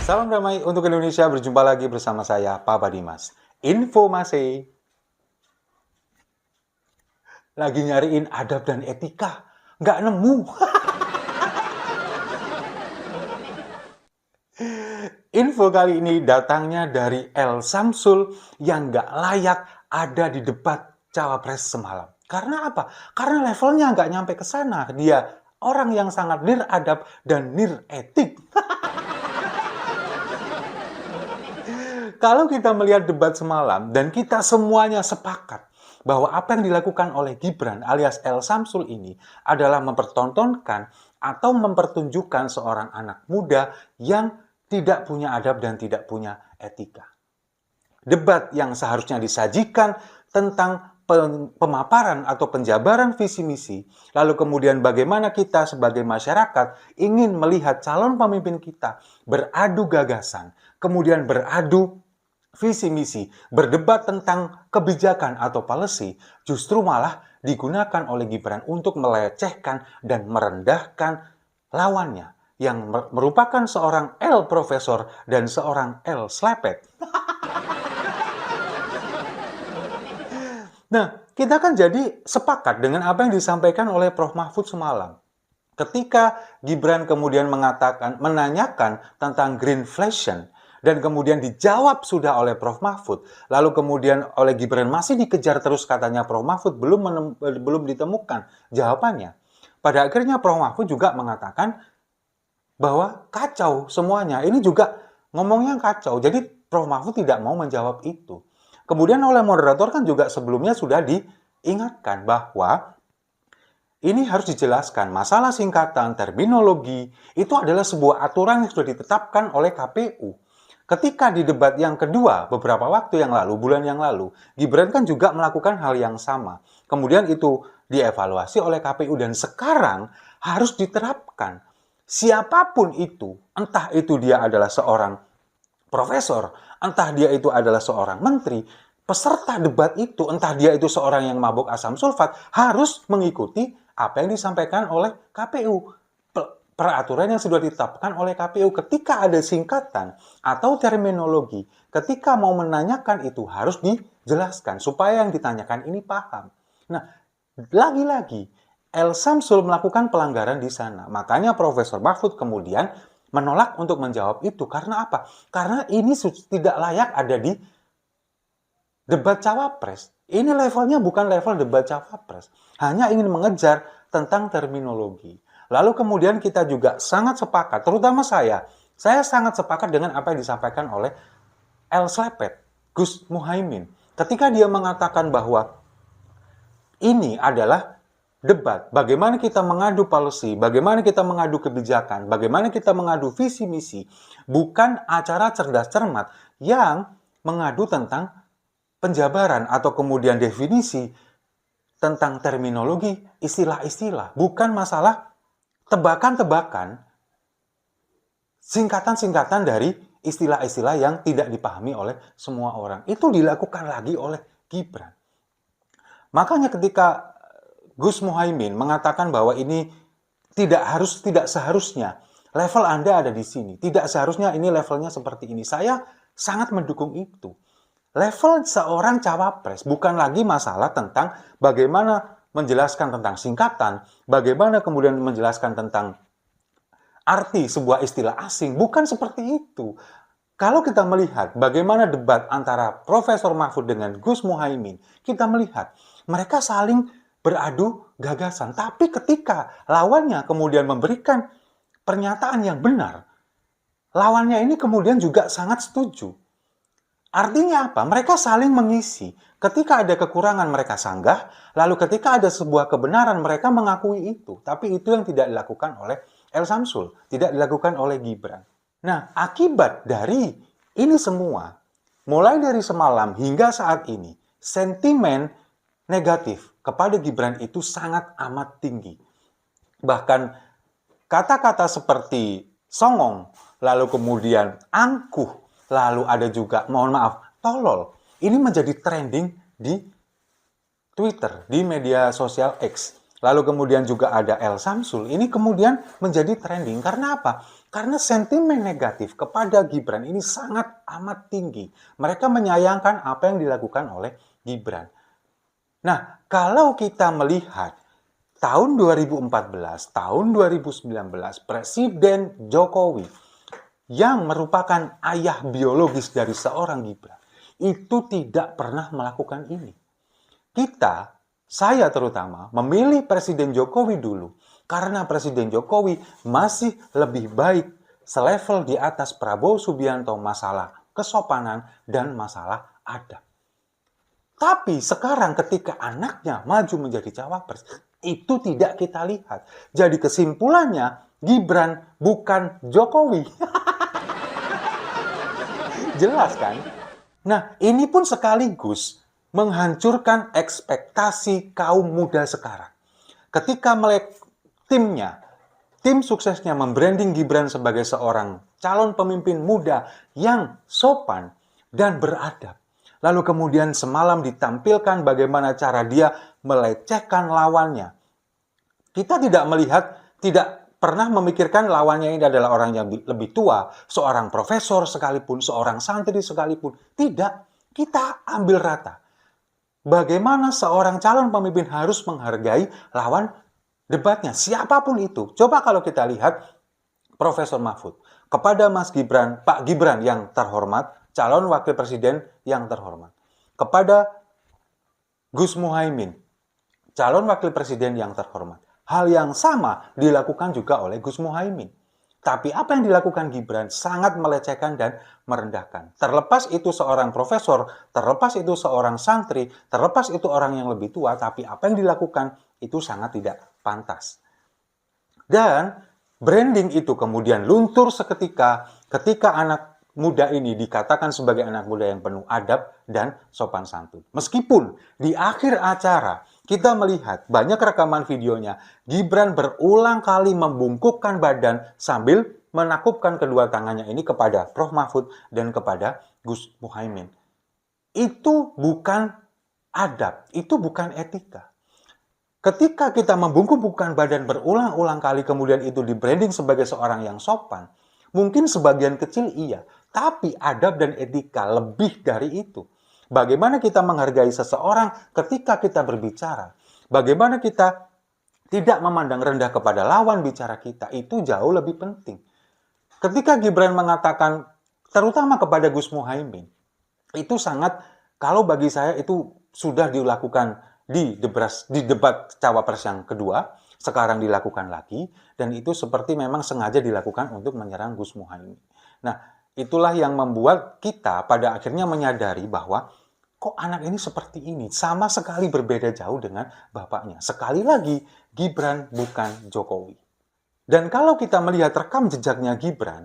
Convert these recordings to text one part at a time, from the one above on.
Salam damai untuk Indonesia, berjumpa lagi bersama saya, Papa Dimas. Info masih lagi nyariin adab dan etika, nggak nemu. Info kali ini datangnya dari El Samsul yang nggak layak ada di debat Cawapres semalam. Karena apa? Karena levelnya nggak nyampe ke sana. Dia orang yang sangat niradab dan niretik. Kalau kita melihat debat semalam dan kita semuanya sepakat bahwa apa yang dilakukan oleh Gibran alias El Samsul ini adalah mempertontonkan atau mempertunjukkan seorang anak muda yang tidak punya adab dan tidak punya etika. Debat yang seharusnya disajikan tentang pemaparan atau penjabaran visi misi, lalu kemudian bagaimana kita sebagai masyarakat ingin melihat calon pemimpin kita beradu gagasan, kemudian beradu visi misi, berdebat tentang kebijakan atau policy, justru malah digunakan oleh Gibran untuk melecehkan dan merendahkan lawannya yang merupakan seorang L profesor dan seorang L slepet. Nah, kita kan jadi sepakat dengan apa yang disampaikan oleh Prof. Mahfud semalam. Ketika Gibran kemudian menanyakan tentang greenflation, dan kemudian dijawab sudah oleh Prof. Mahfud, lalu kemudian oleh Gibran masih dikejar terus katanya Prof. Mahfud, belum ditemukan jawabannya. Pada akhirnya Prof. Mahfud juga mengatakan bahwa kacau semuanya. Ini juga ngomongnya kacau, jadi Prof. Mahfud tidak mau menjawab itu. Kemudian oleh moderator kan juga sebelumnya sudah diingatkan bahwa ini harus dijelaskan, masalah singkatan, terminologi, itu adalah sebuah aturan yang sudah ditetapkan oleh KPU. Ketika di debat yang kedua, beberapa waktu yang lalu, bulan yang lalu, Gibran kan juga melakukan hal yang sama. Kemudian itu dievaluasi oleh KPU dan sekarang harus diterapkan. Siapapun itu, entah itu dia adalah seorang profesor, entah dia itu adalah seorang menteri, peserta debat itu, entah dia itu seorang yang mabuk asam sulfat, harus mengikuti apa yang disampaikan oleh KPU. Peraturan yang sudah ditetapkan oleh KPU ketika ada singkatan atau terminologi, ketika mau menanyakan itu harus dijelaskan supaya yang ditanyakan ini paham. Nah, lagi-lagi El Samsul melakukan pelanggaran di sana. Makanya Profesor Mahfud kemudian menolak untuk menjawab itu. Karena apa? Karena ini tidak layak ada di debat cawapres. Ini levelnya bukan level debat cawapres. Hanya ingin mengejar tentang terminologi. Lalu kemudian kita juga sangat sepakat, terutama saya sangat sepakat dengan apa yang disampaikan oleh El Slepet, Gus Muhaimin. Ketika dia mengatakan bahwa ini adalah debat, bagaimana kita mengadu policy, bagaimana kita mengadu kebijakan, bagaimana kita mengadu visi misi, bukan acara cerdas cermat yang mengadu tentang penjabaran atau kemudian definisi tentang terminologi, istilah-istilah, bukan masalah tebakan-tebakan, singkatan-singkatan dari istilah-istilah yang tidak dipahami oleh semua orang. Itu dilakukan lagi oleh Gibran. Makanya ketika Gus Muhaimin mengatakan bahwa ini tidak seharusnya level Anda ada di sini, tidak seharusnya ini levelnya seperti ini. Saya sangat mendukung itu. Level seorang cawapres bukan lagi masalah tentang bagaimana menjelaskan tentang singkatan, bagaimana kemudian menjelaskan tentang arti sebuah istilah asing, bukan seperti itu. Kalau kita melihat bagaimana debat antara Profesor Mahfud dengan Gus Muhaimin, kita melihat mereka saling beradu gagasan. Tapi ketika lawannya kemudian memberikan pernyataan yang benar, lawannya ini kemudian juga sangat setuju. Artinya apa? Mereka saling mengisi. Ketika ada kekurangan mereka sanggah, lalu ketika ada sebuah kebenaran mereka mengakui itu. Tapi itu yang tidak dilakukan oleh El Samsul, tidak dilakukan oleh Gibran. Nah, akibat dari ini semua, mulai dari semalam hingga saat ini, sentimen negatif kepada Gibran itu sangat amat tinggi. Bahkan kata-kata seperti songong, lalu kemudian angkuh, lalu ada juga, mohon maaf, tolol. Ini menjadi trending di Twitter, di media sosial X. lalu kemudian juga ada El Samsul, ini kemudian menjadi trending. Karena apa? Karena sentimen negatif kepada Gibran ini sangat amat tinggi. Mereka menyayangkan apa yang dilakukan oleh Gibran. Nah, kalau kita melihat tahun 2014, tahun 2019, Presiden Jokowi yang merupakan ayah biologis dari seorang Gibran, itu tidak pernah melakukan ini. Saya terutama, memilih Presiden Jokowi dulu, karena Presiden Jokowi masih lebih baik selevel di atas Prabowo Subianto masalah kesopanan dan masalah adab. Tapi sekarang ketika anaknya maju menjadi cawapres, itu tidak kita lihat. Jadi kesimpulannya, Gibran bukan Jokowi. Jelas kan? Nah, ini pun sekaligus menghancurkan ekspektasi kaum muda sekarang. Ketika tim suksesnya membranding Gibran sebagai seorang calon pemimpin muda yang sopan dan beradab. Lalu kemudian semalam ditampilkan bagaimana cara dia melecehkan lawannya. Kita tidak pernah memikirkan lawannya ini adalah orang yang lebih tua, seorang profesor sekalipun, seorang santri sekalipun. Tidak, kita ambil rata. Bagaimana seorang calon pemimpin harus menghargai lawan debatnya, siapapun itu. Coba kalau kita lihat Profesor Mahfud kepada Mas Gibran, Pak Gibran yang terhormat, calon wakil presiden yang terhormat. Kepada Gus Muhaimin, calon wakil presiden yang terhormat. Hal yang sama dilakukan juga oleh Gus Muhaimin. Tapi apa yang dilakukan Gibran sangat melecehkan dan merendahkan. Terlepas itu seorang profesor, terlepas itu seorang santri, terlepas itu orang yang lebih tua, tapi apa yang dilakukan itu sangat tidak pantas. Dan branding itu kemudian luntur seketika ketika anak muda ini dikatakan sebagai anak muda yang penuh adab dan sopan santun. Meskipun di akhir acara kita melihat banyak rekaman videonya, Gibran berulang kali membungkukkan badan sambil menakupkan kedua tangannya ini kepada Prof. Mahfud dan kepada Gus Muhaimin. Itu bukan adab, itu bukan etika. Ketika kita membungkuk-bungkukkan badan berulang-ulang kali kemudian itu di-branding sebagai seorang yang sopan, mungkin sebagian kecil iya, tapi adab dan etika lebih dari itu. Bagaimana kita menghargai seseorang ketika kita berbicara, bagaimana kita tidak memandang rendah kepada lawan bicara kita, itu jauh lebih penting. Ketika Gibran mengatakan, terutama kepada Gus Muhaimin, itu sangat, kalau bagi saya itu sudah dilakukan di debat cawapres yang kedua, sekarang dilakukan lagi, dan itu seperti memang sengaja dilakukan untuk menyerang Gus Muhaimin. Nah, itulah yang membuat kita pada akhirnya menyadari bahwa kok anak ini seperti ini, sama sekali berbeda jauh dengan bapaknya. Sekali lagi, Gibran bukan Jokowi. Dan kalau kita melihat rekam jejaknya Gibran,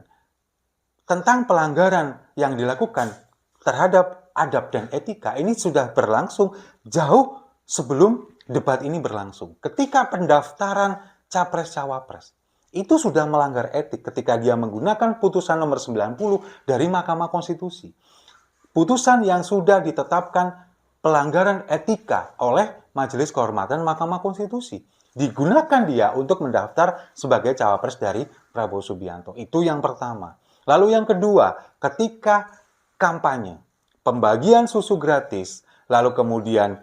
tentang pelanggaran yang dilakukan terhadap adab dan etika, ini sudah berlangsung jauh sebelum debat ini berlangsung. Ketika pendaftaran Capres-Cawapres, itu sudah melanggar etik ketika dia menggunakan putusan nomor 90 dari Mahkamah Konstitusi. Putusan yang sudah ditetapkan pelanggaran etika oleh Majelis Kehormatan Mahkamah Konstitusi. Digunakan dia untuk mendaftar sebagai cawapres dari Prabowo Subianto. Itu yang pertama. Lalu yang kedua, ketika kampanye, pembagian susu gratis, lalu kemudian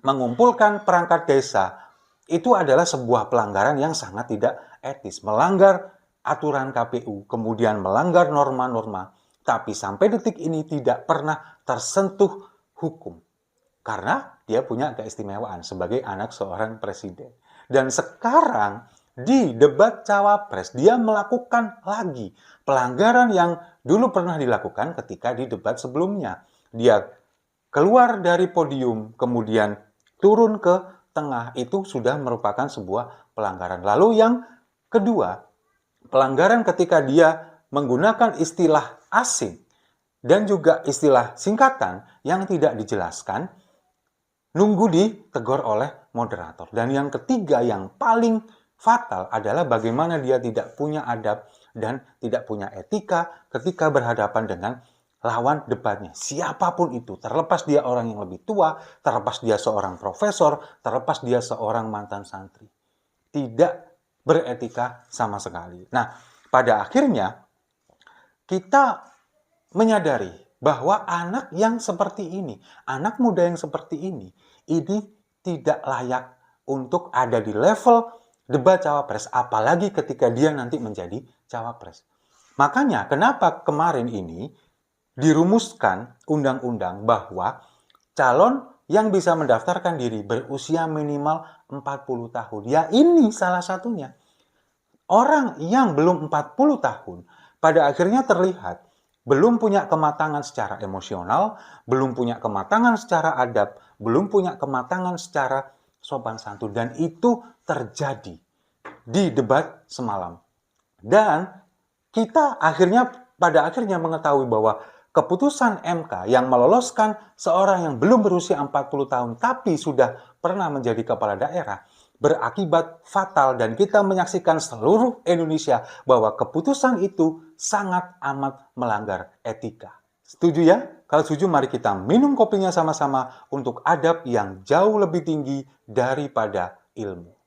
mengumpulkan perangkat desa, itu adalah sebuah pelanggaran yang sangat tidak etis. Melanggar aturan KPU, kemudian melanggar norma-norma, tapi sampai detik ini tidak pernah tersentuh hukum. Karena dia punya keistimewaan sebagai anak seorang presiden. Dan sekarang di debat cawapres, dia melakukan lagi pelanggaran yang dulu pernah dilakukan ketika di debat sebelumnya. Dia keluar dari podium, kemudian turun ke tengah, itu sudah merupakan sebuah pelanggaran. Lalu yang kedua, pelanggaran ketika dia menggunakan istilah asing dan juga istilah singkatan yang tidak dijelaskan, nunggu ditegur oleh moderator. Dan yang ketiga yang paling fatal adalah bagaimana dia tidak punya adab dan tidak punya etika ketika berhadapan dengan lawan debatnya. Siapapun itu, terlepas dia orang yang lebih tua, terlepas dia seorang profesor, terlepas dia seorang mantan santri. tidak beretika sama sekali. Nah, pada akhirnya kita menyadari bahwa anak yang seperti ini, anak muda yang seperti ini tidak layak untuk ada di level debat cawapres, apalagi ketika dia nanti menjadi cawapres. Makanya kenapa kemarin ini dirumuskan undang-undang bahwa calon yang bisa mendaftarkan diri berusia minimal 40 tahun. Ya ini salah satunya. Orang yang belum 40 tahun pada akhirnya terlihat belum punya kematangan secara emosional, belum punya kematangan secara adab, belum punya kematangan secara sopan santun. Dan itu terjadi di debat semalam. Dan kita pada akhirnya mengetahui bahwa keputusan MK yang meloloskan seorang yang belum berusia 40 tahun tapi sudah pernah menjadi kepala daerah berakibat fatal, dan kita menyaksikan seluruh Indonesia bahwa keputusan itu sangat amat melanggar etika. Setuju ya? Kalau setuju, mari kita minum kopinya sama-sama untuk adab yang jauh lebih tinggi daripada ilmu.